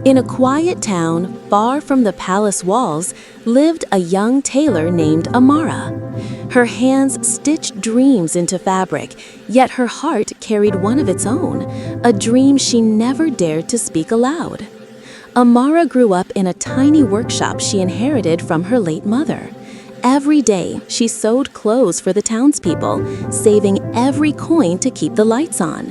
In a quiet town, far from the palace walls, lived a young tailor named Amara. Her hands stitched dreams into fabric, yet her heart carried one of its own, a dream she never dared to speak aloud. Amara grew up in a tiny workshop she inherited from her late mother. Every day, she sewed clothes for the townspeople, saving every coin to keep the lights on.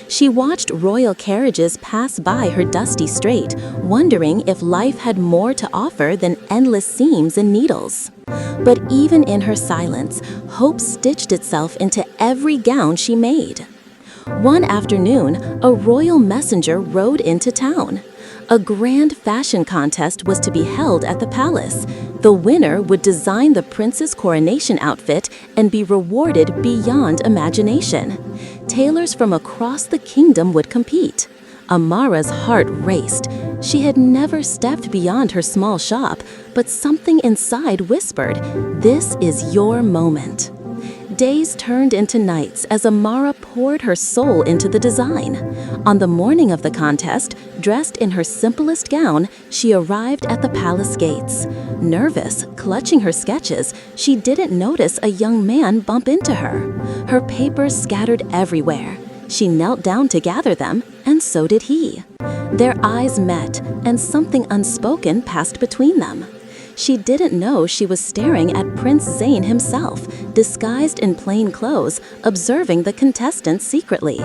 She watched royal carriages pass by her dusty street, wondering if life had more to offer than endless seams and needles. But even in her silence, hope stitched itself into every gown she made. One afternoon, a royal messenger rode into town. A grand fashion contest was to be held at the palace. The winner would design the prince's coronation outfit and be rewarded beyond imagination. Tailors from across the kingdom would compete. Amara's heart raced. She had never stepped beyond her small shop, but something inside whispered, "This is your moment." Days turned into nights as Amara poured her soul into the design. On the morning of the contest, dressed in her simplest gown, she arrived at the palace gates. Nervous, clutching her sketches, she didn't notice a young man bump into her. Her papers scattered everywhere. She knelt down to gather them, and so did he. Their eyes met, and something unspoken passed between them. She didn't know she was staring at Prince Zayn himself, disguised in plain clothes, observing the contestants secretly.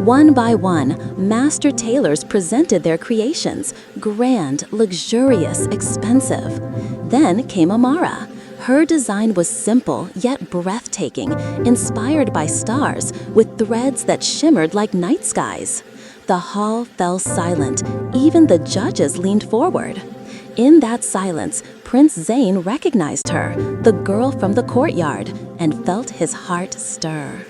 One by one, master tailors presented their creations, grand, luxurious, expensive. Then came Amara. Her design was simple yet breathtaking, inspired by stars, with threads that shimmered like night skies. The hall fell silent, even the judges leaned forward. In that silence, Prince Zayn recognized her, the girl from the courtyard, and felt his heart stir.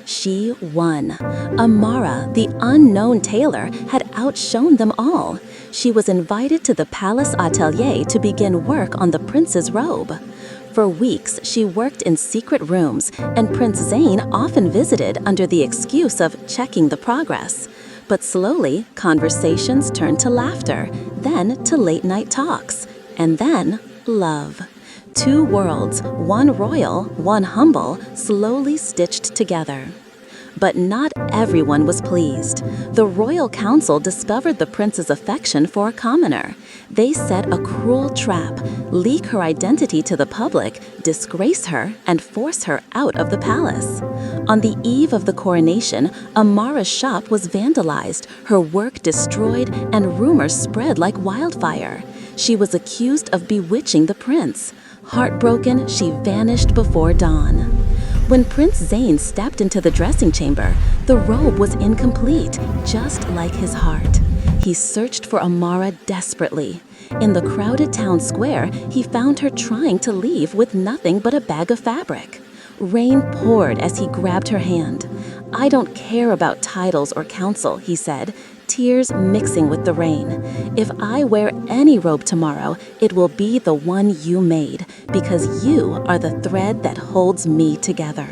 She won. Amara, the unknown tailor, had outshone them all. She was invited to the palace atelier to begin work on the prince's robe. For weeks, she worked in secret rooms, and Prince Zayn often visited under the excuse of checking the progress. But slowly, conversations turned to laughter, then to late-night talks, and then love. Two worlds, one royal, one humble, slowly stitched together. But not everyone was pleased. The royal council discovered the prince's affection for a commoner. They set a cruel trap, leak her identity to the public, disgrace her, and force her out of the palace. On the eve of the coronation, Amara's shop was vandalized, her work destroyed, and rumors spread like wildfire. She was accused of bewitching the prince. Heartbroken, she vanished before dawn. When Prince Zayn stepped into the dressing chamber, the robe was incomplete, just like his heart. He searched for Amara desperately. In the crowded town square, he found her trying to leave with nothing but a bag of fabric. Rain poured as he grabbed her hand. "I don't care about titles or counsel," he said, tears mixing with the rain. "If I wear any robe tomorrow, it will be the one you made, because you are the thread that holds me together."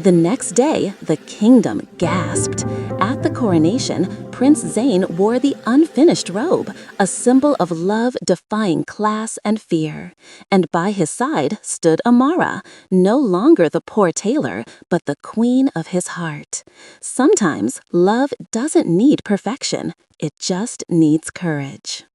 The next day, the kingdom gasped. At the coronation, Prince Zayn wore the unfinished robe, a symbol of love defying class and fear. And by his side stood Amara, no longer the poor tailor, but the queen of his heart. Sometimes, love doesn't need perfection, it just needs courage.